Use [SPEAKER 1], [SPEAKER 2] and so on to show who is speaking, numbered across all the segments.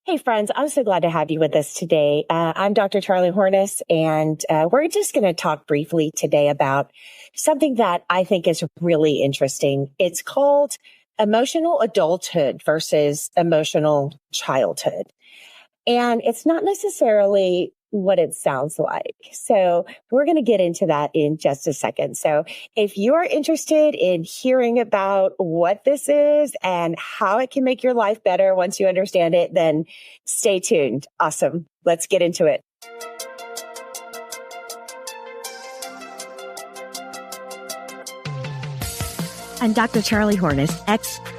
[SPEAKER 1] Hey, friends, I'm so glad to have you with us today. I'm Dr. Charlie Hornis, and we're just going to talk briefly today about something that I think is really interesting. It's called emotional adulthood versus emotional childhood. And it's not necessarily what it sounds like. So we're going to get into that in just a second. So if you are interested in hearing about what this is and how it can make your life better once you understand it, then stay tuned. Awesome. Let's get into it.
[SPEAKER 2] I'm Dr. Charlie Hornis,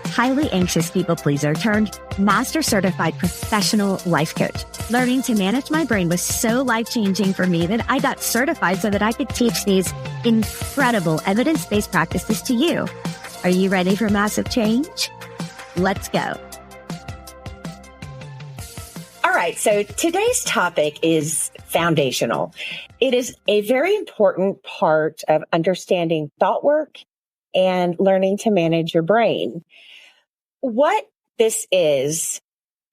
[SPEAKER 2] highly anxious people pleaser turned master certified professional life coach. Learning to manage my brain was so life-changing for me that I got certified so that I could teach these incredible evidence-based practices to you. Are you ready for massive change? Let's go.
[SPEAKER 1] All right. So today's topic is foundational. It is a very important part of understanding thought work and learning to manage your brain. What this is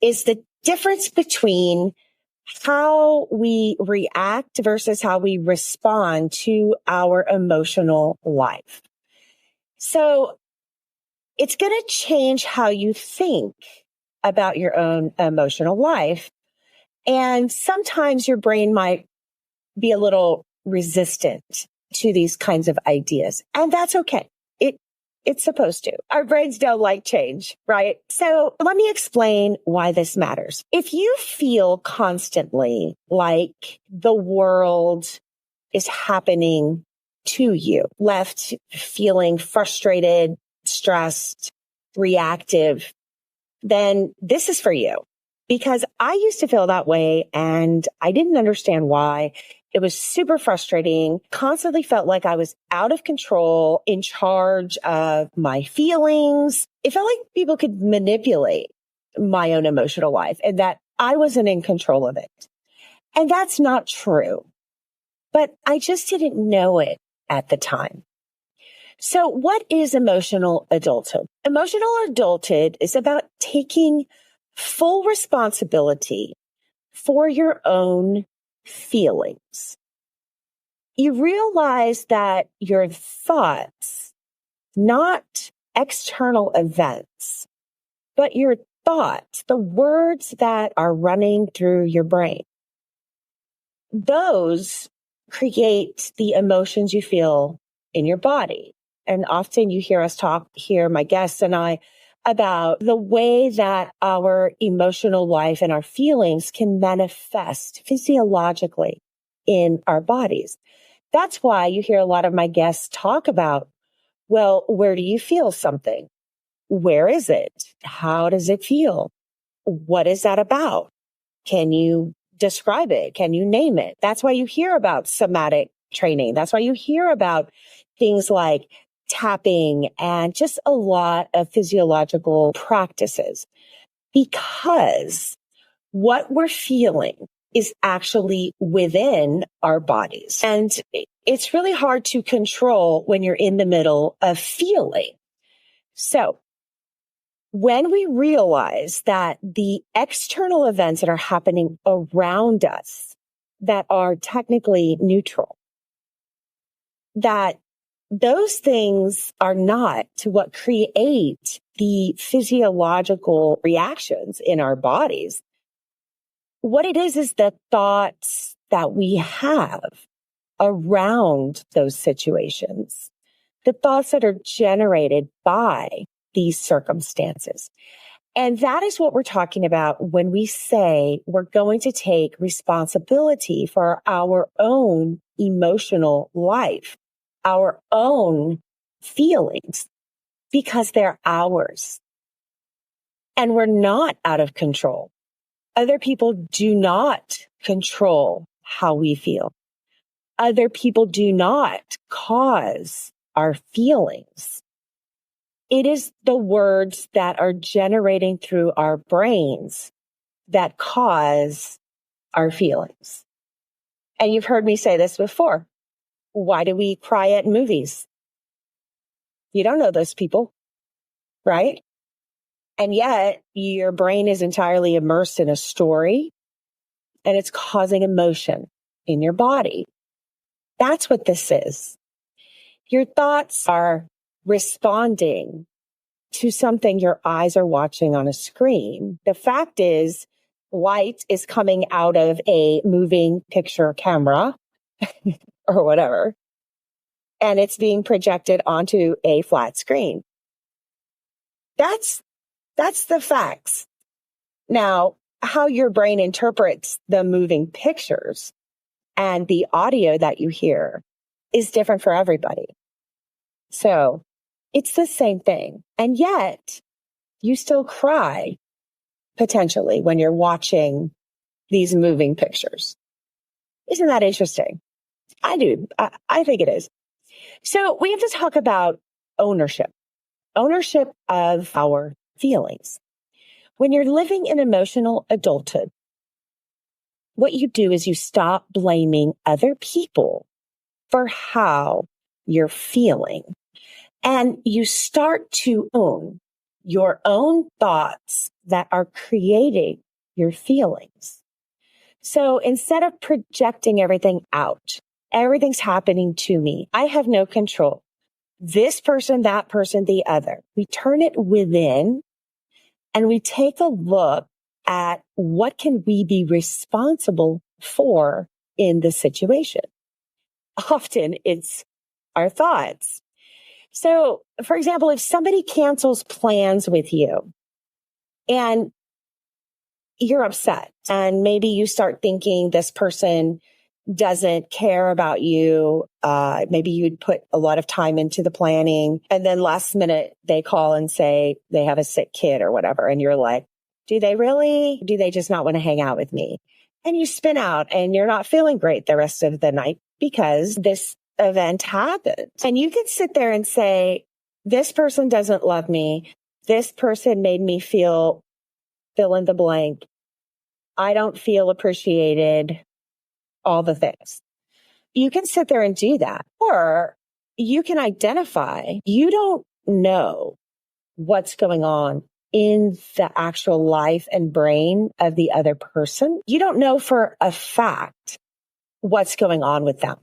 [SPEAKER 1] the difference between how we react versus how we respond to our emotional life. So it's going to change how you think about your own emotional life. And sometimes your brain might be a little resistant to these kinds of ideas. And that's okay. It's supposed to. Our brains don't like change, right? So let me explain why this matters. If you feel constantly like the world is happening to you, left feeling frustrated, stressed, reactive, then this is for you. Because I used to feel that way and I didn't understand why. It was super frustrating, constantly felt like I was out of control, in charge of my feelings. It felt like people could manipulate my own emotional life and that I wasn't in control of it. And that's not true. But I just didn't know it at the time. So what is emotional adulthood? Emotional adulthood is about taking full responsibility for your own feelings. You realize that your thoughts, not external events, but your thoughts, the words that are running through your brain, those create the emotions you feel in your body. And often you hear us talk here, my guests and I, about the way that our emotional life and our feelings can manifest physiologically in our bodies. That's why you hear a lot of my guests talk about, well, where do you feel something? Where is it? How does it feel? What is that about? Can you describe it? Can you name it? That's why you hear about somatic training. That's why you hear about things like tapping and just a lot of physiological practices, because what we're feeling is actually within our bodies. And it's really hard to control when you're in the middle of feeling. So when we realize that the external events that are happening around us that are technically neutral, that those things are not what create the physiological reactions in our bodies. What it is the thoughts that we have around those situations, the thoughts that are generated by these circumstances. And that is what we're talking about when we say we're going to take responsibility for our own emotional life, our own feelings, because they're ours. And we're not out of control. Other people do not control how we feel. Other people do not cause our feelings. It is the words that are generating through our brains that cause our feelings. And you've heard me say this before. Why do we cry at movies? You don't know those people, right? And yet your brain is entirely immersed in a story and it's causing emotion in your body. That's what this is. Your thoughts are responding to something your eyes are watching on a screen. The fact is, light is coming out of a moving picture camera or whatever, and it's being projected onto a flat screen. That's the facts. Now, how your brain interprets the moving pictures and the audio that you hear is different for everybody. So it's the same thing. And yet you still cry potentially when you're watching these moving pictures. Isn't that interesting? I do. I think it is. So we have to talk about ownership of our feelings. When you're living in emotional adulthood, what you do is you stop blaming other people for how you're feeling. And you start to own your own thoughts that are creating your feelings. So instead of projecting everything out, everything's happening to me, I have no control. This person, that person, the other. We turn it within and we take a look at what can we be responsible for in the situation. Often it's our thoughts. So, for example, if somebody cancels plans with you and you're upset and maybe you start thinking this person doesn't care about you. Maybe you'd put a lot of time into the planning and then last minute they call and say they have a sick kid or whatever. And you're like, do they really? Do they just not want to hang out with me? And you spin out and you're not feeling great the rest of the night because this event happened. And you can sit there and say, this person doesn't love me. This person made me feel fill in the blank. I don't feel appreciated. All the things. You can sit there and do that. Or you can identify, you don't know what's going on in the actual life and brain of the other person. You don't know for a fact what's going on with them.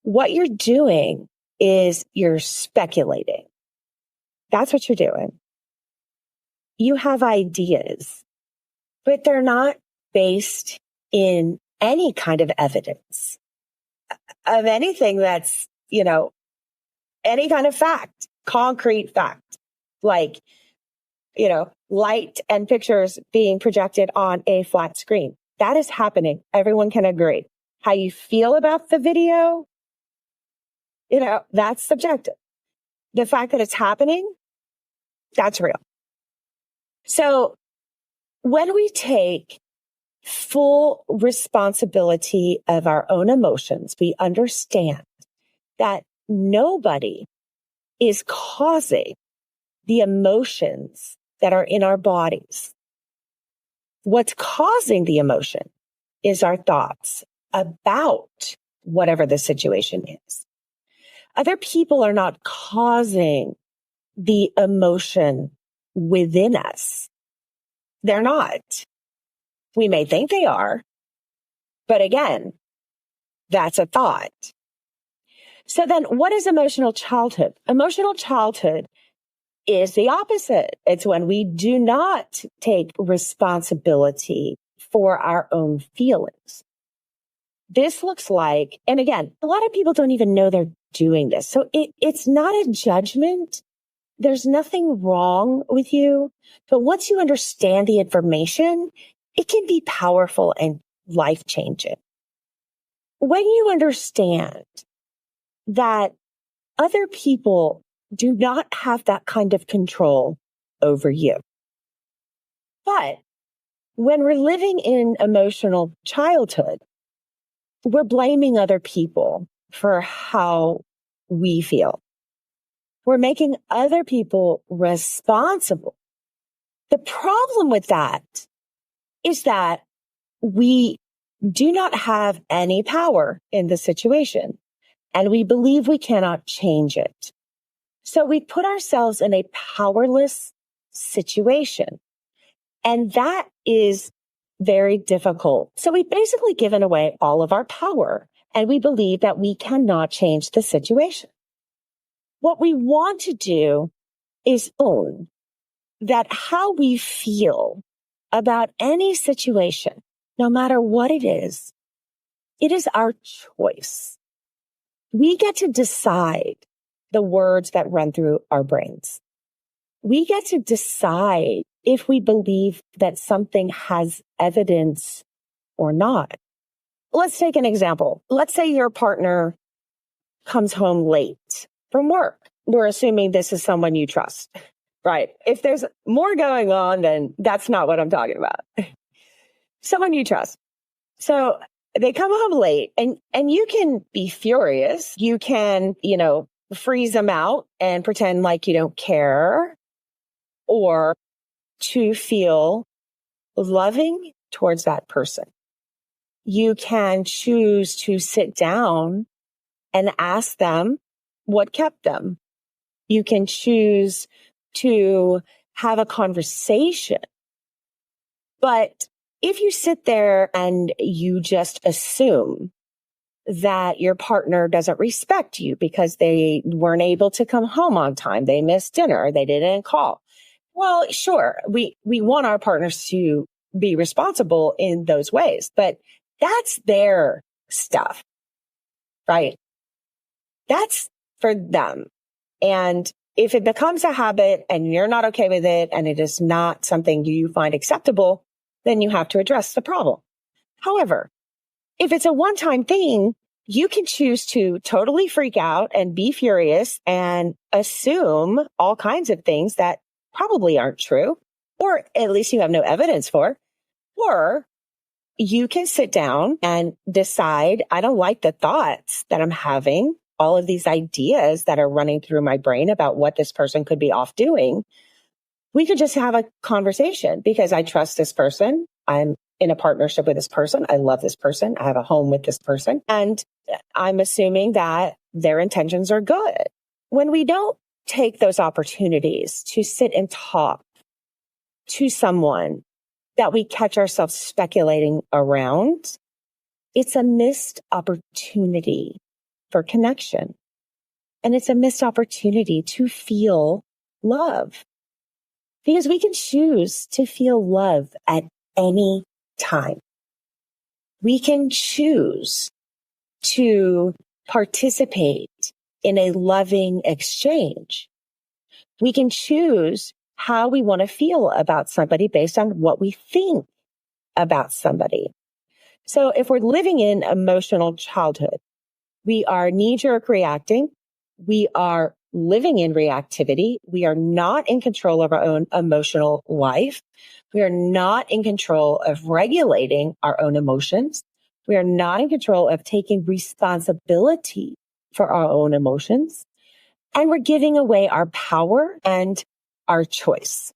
[SPEAKER 1] What you're doing is you're speculating. That's what you're doing. You have ideas, but they're not based in any kind of evidence of anything that's, any kind of fact, concrete fact, like, light and pictures being projected on a flat screen. That is happening. Everyone can agree. How you feel about the video, that's subjective. The fact that it's happening, that's real. So when we take full responsibility of our own emotions, we understand that nobody is causing the emotions that are in our bodies. What's causing the emotion is our thoughts about whatever the situation is. Other people are not causing the emotion within us. They're not. We may think they are, but again, that's a thought. So then what is emotional childhood? Emotional childhood is the opposite. It's when we do not take responsibility for our own feelings. This looks like, and again, a lot of people don't even know they're doing this. So it's not a judgment. There's nothing wrong with you. But once you understand the information, it can be powerful and life-changing. When you understand that other people do not have that kind of control over you. But when we're living in emotional childhood, we're blaming other people for how we feel. We're making other people responsible. The problem with that is that we do not have any power in the situation, and we believe we cannot change it. So we put ourselves in a powerless situation. And that is very difficult. So we've basically given away all of our power, and we believe that we cannot change the situation. What we want to do is own that how we feel about any situation, no matter what it is our choice. We get to decide the words that run through our brains. We get to decide if we believe that something has evidence or not. Let's take an example. Let's say your partner comes home late from work. We're assuming this is someone you trust, right? If there's more going on, then that's not what I'm talking about. Someone you trust. So they come home late and you can be furious. You can, freeze them out and pretend like you don't care, or to feel loving towards that person. You can choose to sit down and ask them what kept them. You can choose to have a conversation. But if you sit there and you just assume that your partner doesn't respect you because they weren't able to come home on time, they missed dinner, they didn't call. Well, sure, we want our partners to be responsible in those ways, but that's their stuff, right? That's for them. And if it becomes a habit and you're not okay with it and it is not something you find acceptable, then you have to address the problem. However, if it's a one-time thing, you can choose to totally freak out and be furious and assume all kinds of things that probably aren't true, or at least you have no evidence for. Or you can sit down and decide, I don't like the thoughts that I'm having, all of these ideas that are running through my brain about what this person could be off doing. We could just have a conversation because I trust this person. I'm in a partnership with this person. I love this person. I have a home with this person. And I'm assuming that their intentions are good. When we don't take those opportunities to sit and talk to someone that we catch ourselves speculating around, it's a missed opportunity for connection. And it's a missed opportunity to feel love. Because we can choose to feel love at any time. We can choose to participate in a loving exchange. We can choose how we want to feel about somebody based on what we think about somebody. So if we're living in emotional childhood, we are knee-jerk reacting. We are living in reactivity. We are not in control of our own emotional life. We are not in control of regulating our own emotions. We are not in control of taking responsibility for our own emotions. And we're giving away our power and our choice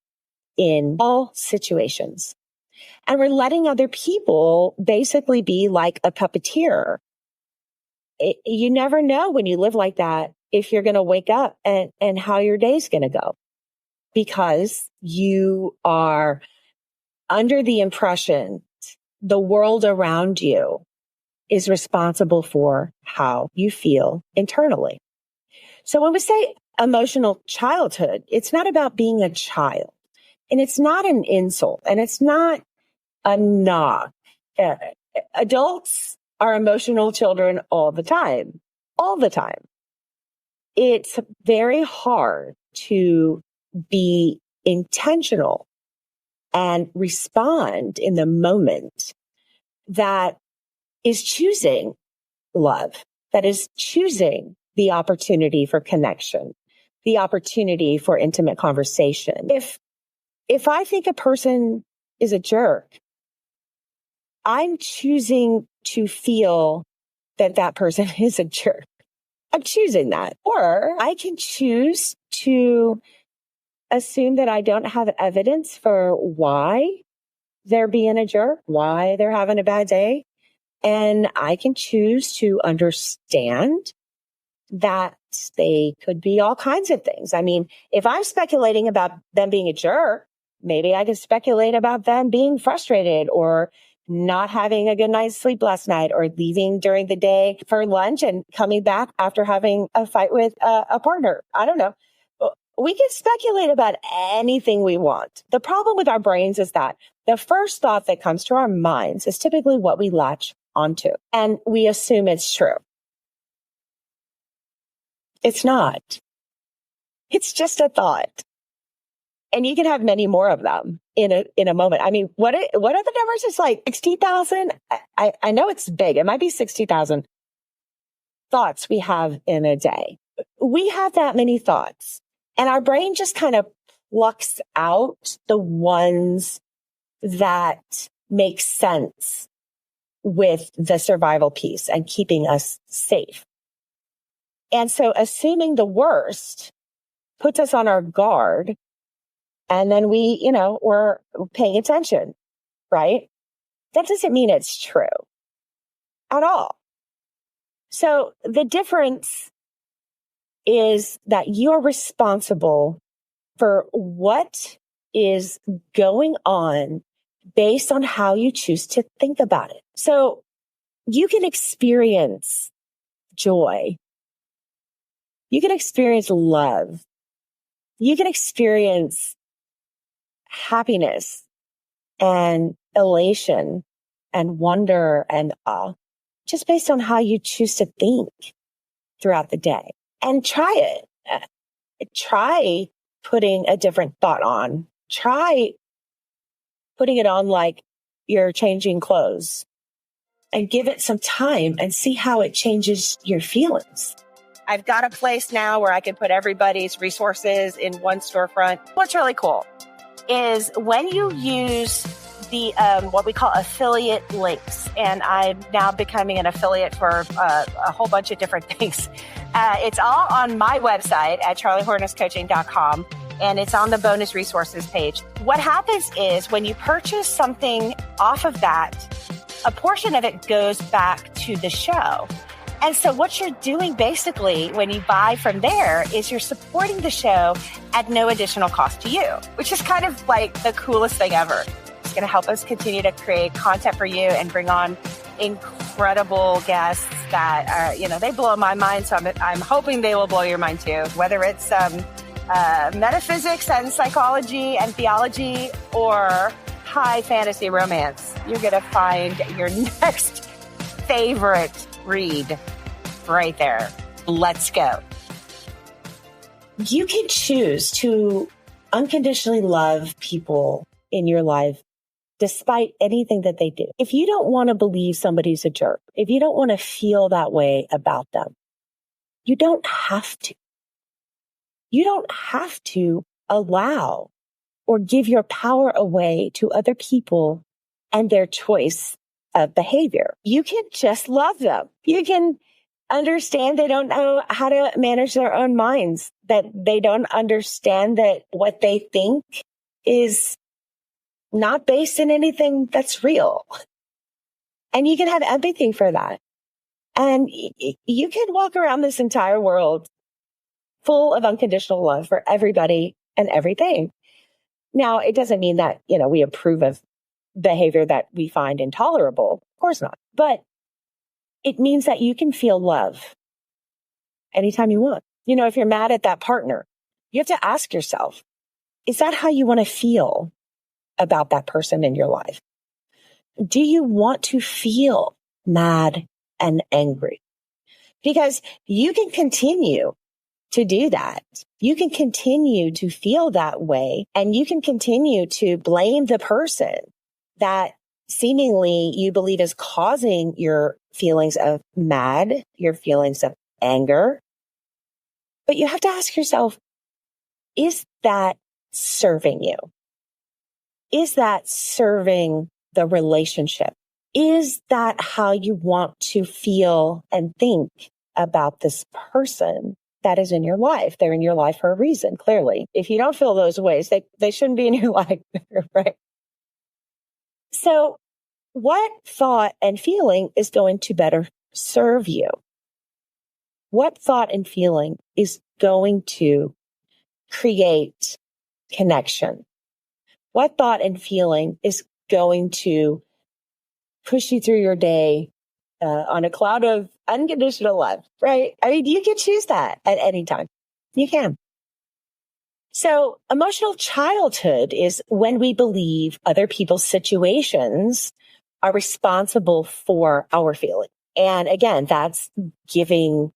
[SPEAKER 1] in all situations. And we're letting other people basically be like a puppeteer. You never know when you live like that if you're going to wake up and how your day's going to go, because you are under the impression the world around you is responsible for how you feel internally. So when we say emotional childhood, it's not about being a child, and it's not an insult, and it's not a knock. Adults are emotional children all the time. It's very hard to be intentional and respond in the moment that is choosing love, that is choosing the opportunity for connection, the opportunity for intimate conversation. If I think a person is a jerk, I'm choosing to feel that that person is a jerk. I'm choosing that. Or I can choose to assume that I don't have evidence for why they're being a jerk, why they're having a bad day. And I can choose to understand that they could be all kinds of things. I mean, if I'm speculating about them being a jerk, maybe I could speculate about them being frustrated or not having a good night's sleep last night or leaving during the day for lunch and coming back after having a fight with a partner. I don't know. We can speculate about anything we want. The problem with our brains is that the first thought that comes to our minds is typically what we latch onto, and we assume it's true. It's not. It's just a thought. And you can have many more of them in a moment. I mean, what are the numbers? It's like 60,000. I know it's big. It might be 60,000 thoughts we have in a day. We have that many thoughts, and our brain just kind of plucks out the ones that make sense with the survival piece and keeping us safe. And so assuming the worst puts us on our guard. And then we're paying attention, right? That doesn't mean it's true at all. So the difference is that you're responsible for what is going on based on how you choose to think about it. So you can experience joy. You can experience love. You can experience happiness and elation and wonder and awe just based on how you choose to think throughout the day. And try it. Try putting a different thought on. Try putting it on like you're changing clothes, and give it some time and see how it changes your feelings. I've got a place now where I can put everybody's resources in one storefront. What's really cool is when you use the what we call affiliate links, and I'm now becoming an affiliate for a whole bunch of different things. It's all on my website at charliehornesscoaching.com, and it's on the bonus resources page. What happens is when you purchase something off of that, a portion of it goes back to the show. And so what you're doing basically when you buy from there is you're supporting the show at no additional cost to you, which is kind of like the coolest thing ever. It's going to help us continue to create content for you and bring on incredible guests that are, they blow my mind. So I'm hoping they will blow your mind too, whether it's metaphysics and psychology and theology or high fantasy romance. You're going to find your next favorite read right there. Let's go. You can choose to unconditionally love people in your life despite anything that they do. If you don't want to believe somebody's a jerk, if you don't want to feel that way about them, you don't have to. You don't have to allow or give your power away to other people and their choice of behavior. You can just love them. You can understand they don't know how to manage their own minds, that they don't understand that what they think is not based in anything that's real. And you can have empathy for that. And you can walk around this entire world full of unconditional love for everybody and everything. Now, it doesn't mean that, we approve of behavior that we find intolerable. Of course not. But it means that you can feel love anytime you want. If you're mad at that partner, you have to ask yourself, is that how you want to feel about that person in your life? Do you want to feel mad and angry? Because you can continue to do that. You can continue to feel that way, and you can continue to blame the person that seemingly you believe is causing your feelings of mad, your feelings of anger. But you have to ask yourself, is that serving you? Is that serving the relationship? Is that how you want to feel and think about this person that is in your life? They're in your life for a reason, clearly. If you don't feel those ways, they shouldn't be in your life, right? So what thought and feeling is going to better serve you? What thought and feeling is going to create connection? What thought and feeling is going to push you through your day on a cloud of unconditional love, right? I mean, you can choose that at any time. You can. So emotional childhood is when we believe other people's situations are responsible for our feeling. And again, that's giving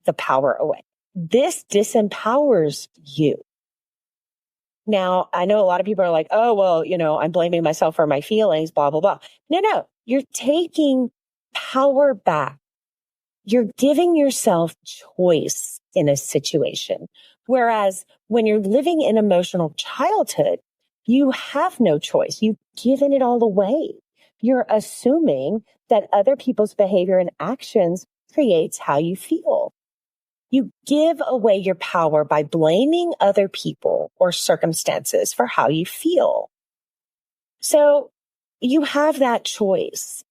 [SPEAKER 1] the power away. This disempowers you. Now, I know a lot of people are like, oh, well, I'm blaming myself for my feelings, blah, blah, blah. No, you're taking power back. You're giving yourself choice in a situation. Whereas when you're living in emotional childhood, you have no choice. You've given it all away. You're assuming that other people's behavior and actions creates how you feel. You give away your power by blaming other people or circumstances for how you feel. So you have that choice.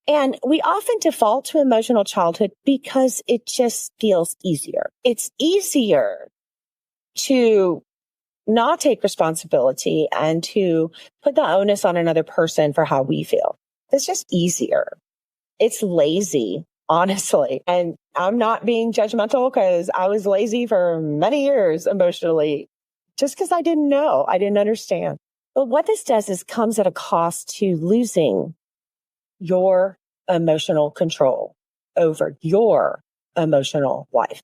[SPEAKER 1] And we often default to emotional childhood because it just feels easier. It's easier to not take responsibility and to put the onus on another person for how we feel. It's just easier. It's lazy, honestly. And I'm not being judgmental because I was lazy for many years emotionally, just because I didn't know, I didn't understand. But what this does is comes at a cost to losing your emotional control over your emotional life.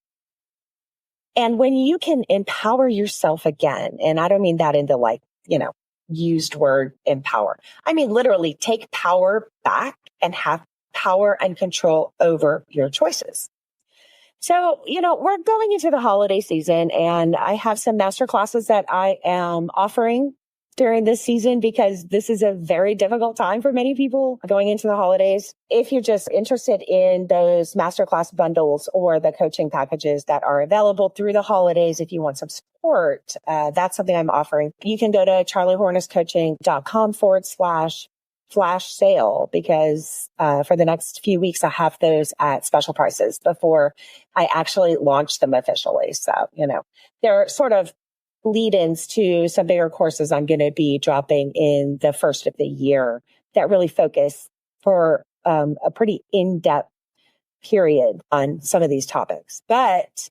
[SPEAKER 1] And when you can empower yourself again, and I don't mean that in the used word empower. I mean, literally take power back and have power and control over your choices. So, we're going into the holiday season and I have some master classes that I am offering during this season because this is a very difficult time for many people going into the holidays. If you're just interested in those masterclass bundles or the coaching packages that are available through the holidays, if you want some support, that's something I'm offering. You can go to charliehornesscoaching.com/flash sale because for the next few weeks, I have those at special prices before I actually launch them officially. So, they're sort of lead-ins to some bigger courses I'm going to be dropping in the first of the year that really focus for a pretty in-depth period on some of these topics. But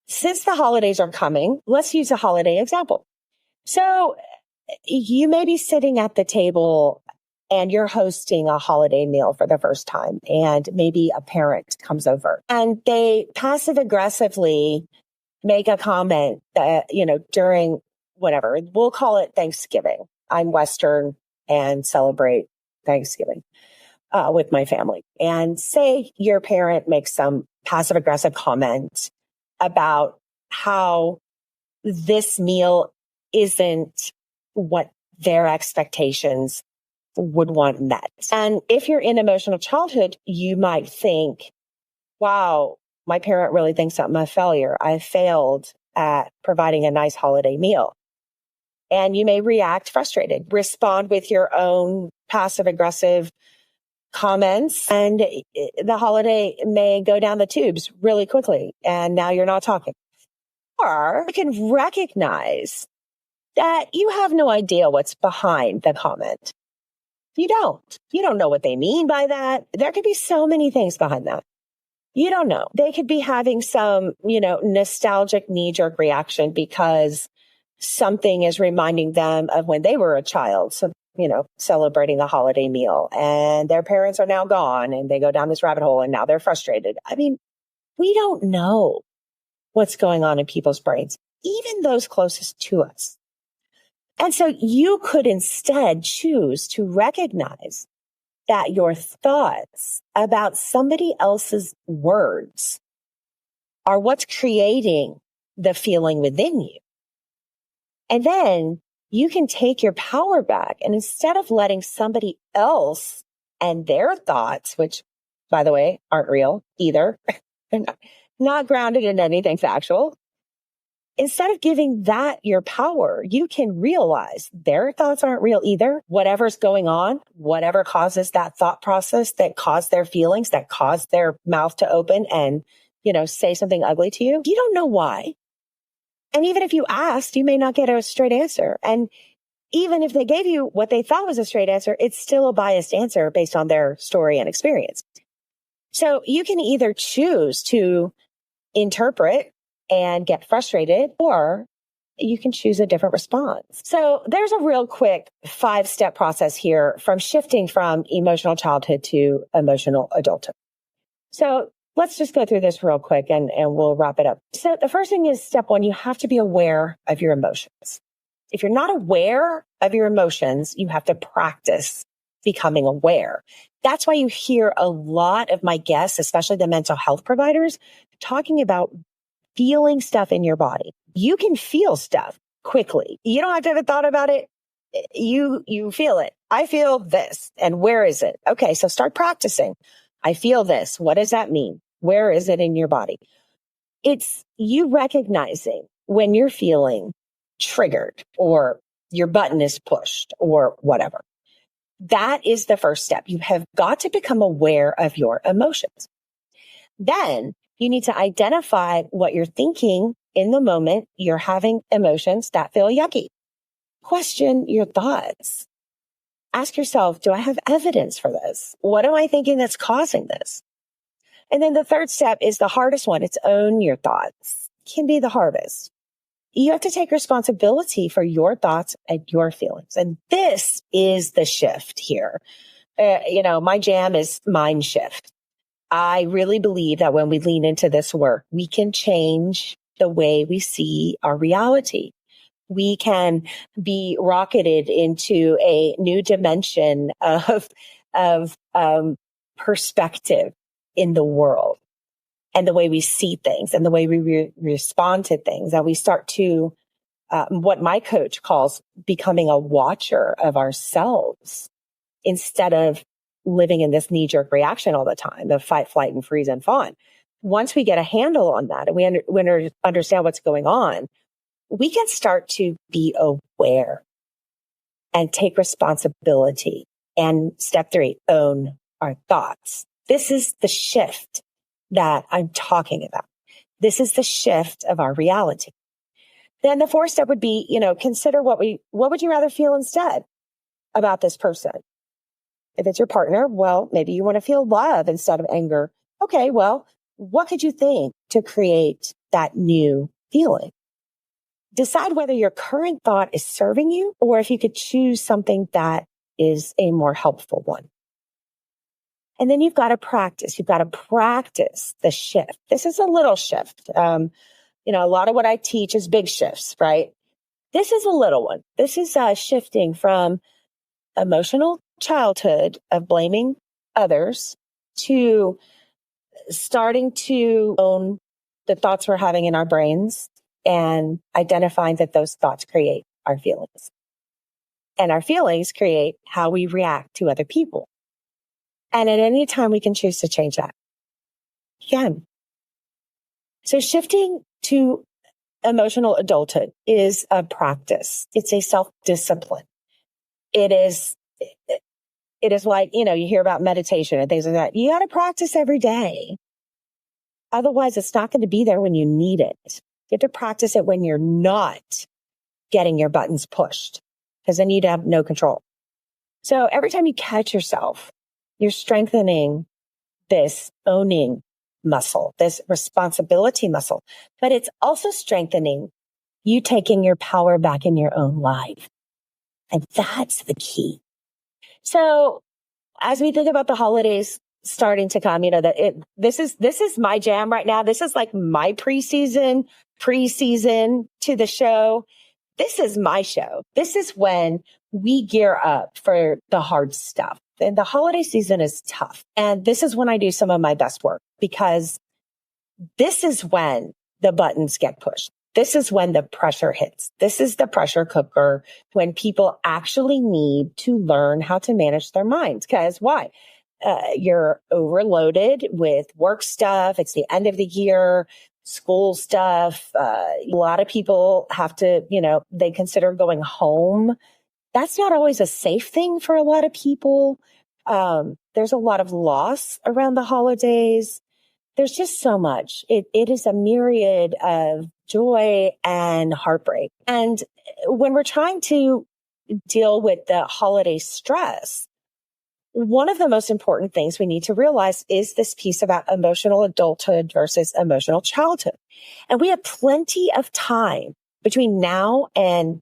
[SPEAKER 1] since the holidays are coming, let's use a holiday example. So you may be sitting at the table and you're hosting a holiday meal for the first time, and maybe a parent comes over and they passive aggressively make a comment that, during whatever, we'll call it Thanksgiving. I'm Western and celebrate Thanksgiving with my family. And say your parent makes some passive aggressive comment about how this meal isn't what their expectations would want met. And if you're in emotional childhood, you might think, wow, my parent really thinks I'm a failure. I failed at providing a nice holiday meal. And you may react frustrated, respond with your own passive aggressive comments, and the holiday may go down the tubes really quickly. And now you're not talking. Or you can recognize that you have no idea what's behind the comment. You don't know what they mean by that. There could be so many things behind that. You don't know. They could be having some, nostalgic knee-jerk reaction because something is reminding them of when they were a child. So, celebrating a holiday meal and their parents are now gone and they go down this rabbit hole and now they're frustrated. I mean, we don't know what's going on in people's brains, even those closest to us. And so you could instead choose to recognize that your thoughts about somebody else's words are what's creating the feeling within you. And then you can take your power back, and instead of letting somebody else and their thoughts, which by the way, aren't real either, they're not grounded in anything factual. Instead of giving that your power, you can realize their thoughts aren't real either. Whatever's going on, whatever causes that thought process that caused their feelings, that caused their mouth to open and say something ugly to you, you don't know why. And even if you asked, you may not get a straight answer. And even if they gave you what they thought was a straight answer, it's still a biased answer based on their story and experience. So you can either choose to interpret and get frustrated, or you can choose a different response. So there's a real quick 5-step process here from shifting from emotional childhood to emotional adulthood. So let's just go through this real quick and we'll wrap it up. So the first thing is step 1, you have to be aware of your emotions. If you're not aware of your emotions, you have to practice becoming aware. That's why you hear a lot of my guests, especially the mental health providers, talking about feeling stuff in your body. You can feel stuff quickly. You don't have to have a thought about it. You feel it. I feel this. And where is it? Okay, so start practicing. I feel this. What does that mean? Where is it in your body? It's you recognizing when you're feeling triggered or your button is pushed or whatever. That is the first step. You have got to become aware of your emotions. Then you need to identify what you're thinking in the moment you're having emotions that feel yucky. Question your thoughts. Ask yourself, do I have evidence for this? What am I thinking that's causing this? And then the third step is the hardest one. It's own your thoughts. It can be the hardest. You have to take responsibility for your thoughts and your feelings. And this is the shift here. My jam is mind shift. I really believe that when we lean into this work, we can change the way we see our reality. We can be rocketed into a new dimension of perspective in the world and the way we see things and the way we respond to things. And we start to, what my coach calls becoming a watcher of ourselves instead of living in this knee-jerk reaction all the time of fight, flight, and freeze and fawn. Once we get a handle on that and we understand what's going on, we can start to be aware and take responsibility. And step 3, own our thoughts. This is the shift that I'm talking about. This is the shift of our reality. Then the 4th step would be, consider what would you rather feel instead about this person? If it's your partner, well, maybe you want to feel love instead of anger. Okay, well, what could you think to create that new feeling? Decide whether your current thought is serving you or if you could choose something that is a more helpful one. And then you've got to practice. You've got to practice the shift. This is a little shift. A lot of what I teach is big shifts, right? This is a little one. This is shifting from emotional childhood of blaming others to starting to own the thoughts we're having in our brains and identifying that those thoughts create our feelings. And our feelings create how we react to other people. And at any time we can choose to change that. Again. So shifting to emotional adulthood is a practice. It's a self-discipline. It is like, you hear about meditation and things like that. You got to practice every day. Otherwise, it's not going to be there when you need it. You have to practice it when you're not getting your buttons pushed, because then you'd have no control. So every time you catch yourself, you're strengthening this owning muscle, this responsibility muscle, but it's also strengthening you taking your power back in your own life. And that's the key. So as we think about the holidays starting to come, this is my jam right now. This is like my preseason to the show. This is my show. This is when we gear up for the hard stuff. And the holiday season is tough. And this is when I do some of my best work, because this is when the buttons get pushed. This is when the pressure hits. This is the pressure cooker when people actually need to learn how to manage their minds. Because why? You're overloaded with work stuff. It's the end of the year, school stuff. A lot of people have to, they consider going home. That's not always a safe thing for a lot of people. There's a lot of loss around the holidays. there's just so much. It is a myriad of joy and heartbreak. And when we're trying to deal with the holiday stress, one of the most important things we need to realize is this piece about emotional adulthood versus emotional childhood. And we have plenty of time between now and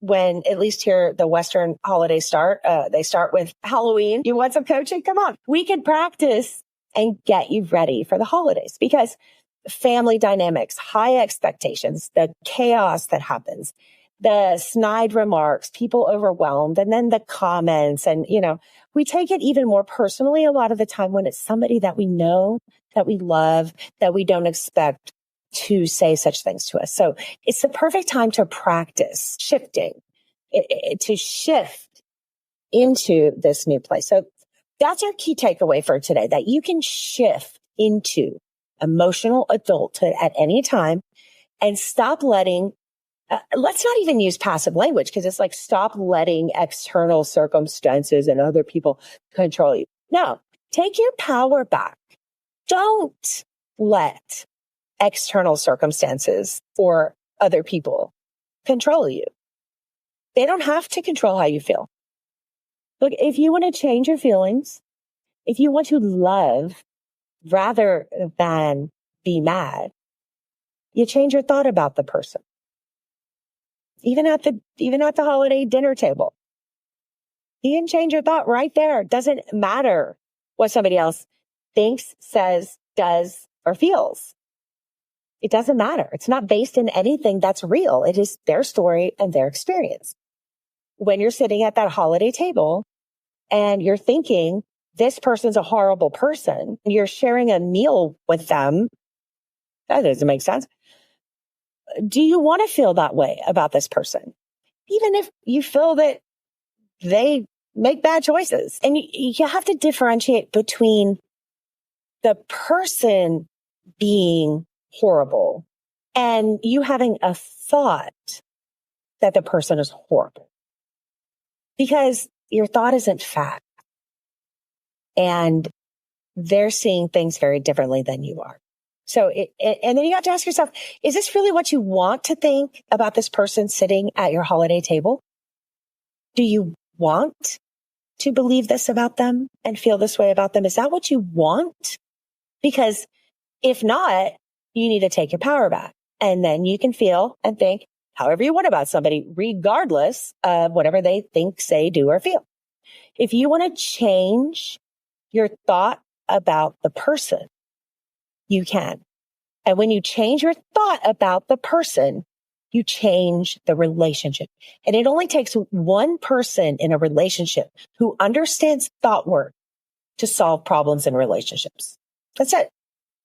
[SPEAKER 1] when, at least here, the Western holidays start. They start with Halloween. You want some coaching? Come on. We can practice and get you ready for the holidays, because family dynamics, high expectations, the chaos that happens, the snide remarks, people overwhelmed, and then the comments. And, we take it even more personally a lot of the time when it's somebody that we know, that we love, that we don't expect to say such things to us. So it's the perfect time to practice shifting, to shift into this new place. So that's our key takeaway for today, that you can shift into emotional adulthood at any time and stop letting let's not even use passive language, because it's like, stop letting external circumstances and other people control you. No, take your power back. Don't let external circumstances or other people control you. They don't have to control how you feel. Look, if you want to change your feelings, if you want to love rather than be mad, you change your thought about the person. Even at the holiday dinner table, you can change your thought right there. It doesn't matter what somebody else thinks, says, does, or feels. It doesn't matter. It's not based in anything that's real. It is their story and their experience. When you're sitting at that holiday table and you're thinking, this person's a horrible person, and you're sharing a meal with them, that doesn't make sense. Do you want to feel that way about this person? Even if you feel that they make bad choices. And you have to differentiate between the person being horrible and you having a thought that the person is horrible. Because your thought isn't fact. And they're seeing things very differently than you are. So, and then you have to ask yourself, is this really what you want to think about this person sitting at your holiday table? Do you want to believe this about them and feel this way about them? Is that what you want? Because if not, you need to take your power back, and then you can feel and think however you want about somebody, regardless of whatever they think, say, do, or feel. If you want to change your thought about the person, you can. And when you change your thought about the person, you change the relationship. And it only takes one person in a relationship who understands thought work to solve problems in relationships. That's it.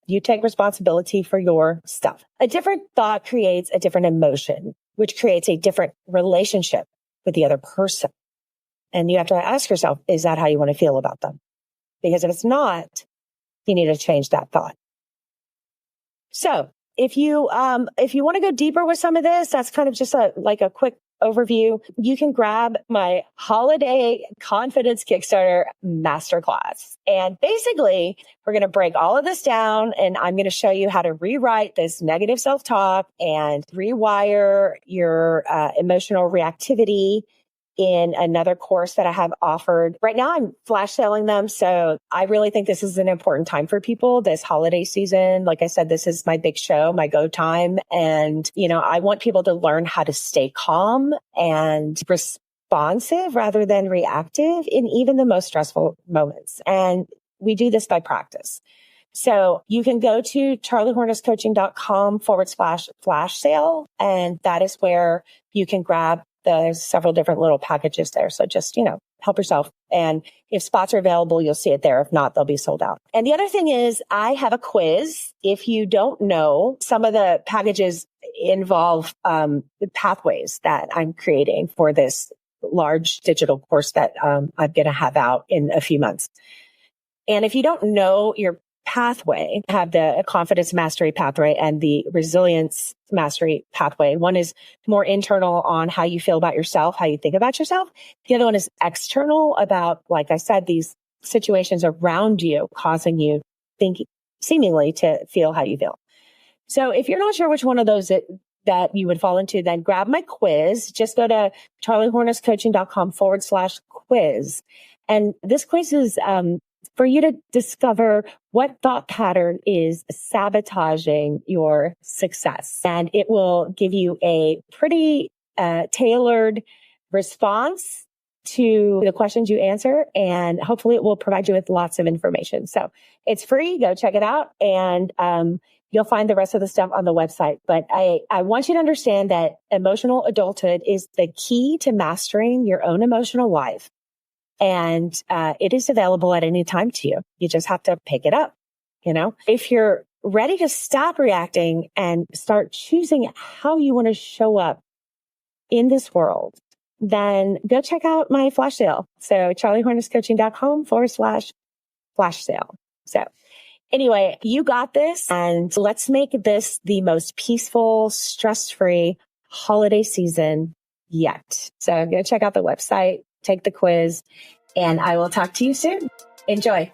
[SPEAKER 1] You take responsibility for your stuff. A different thought creates a different emotion, which creates a different relationship with the other person. And you have to ask yourself, is that how you want to feel about them? Because if it's not, you need to change that thought. So if you want to go deeper with some of this, that's kind of just a quick overview. You can grab my holiday confidence Kickstarter masterclass. And basically, we're going to break all of this down, and I'm going to show you how to rewrite this negative self-talk and rewire your emotional reactivity in another course that I have offered. Right now, I'm flash selling them. So I really think this is an important time for people this holiday season. Like I said, this is my big show, my go time. And, I want people to learn how to stay calm and responsive rather than reactive in even the most stressful moments. And we do this by practice. So you can go to charliehornetscoaching.com/flash sale. And that is where you can grab. There's several different little packages there. So just, help yourself. And if spots are available, you'll see it there. If not, they'll be sold out. And the other thing is I have a quiz. If you don't know, some of the packages involve the pathways that I'm creating for this large digital course that I'm going to have out in a few months. And if you don't know your pathway, have the confidence mastery pathway and the resilience mastery pathway. One is more internal on how you feel about yourself, how you think about yourself. The other one is external about, like I said, these situations around you causing you seemingly to feel how you feel. So if you're not sure which one of those that you would fall into, then grab my quiz. Just go to charliehornesscoaching.com/quiz. And this quiz is for you to discover what thought pattern is sabotaging your success. And it will give you a pretty tailored response to the questions you answer. And hopefully it will provide you with lots of information. So it's free. Go check it out. And you'll find the rest of the stuff on the website. But I want you to understand that emotional adulthood is the key to mastering your own emotional life. And it is available at any time to you. You just have to pick it up. If you're ready to stop reacting and start choosing how you want to show up in this world, then go check out my flash sale. So charliehornesscoaching.com/flash sale. So anyway, you got this, and let's make this the most peaceful, stress-free holiday season yet. So go check out the website, take the quiz, and I will talk to you soon. Enjoy.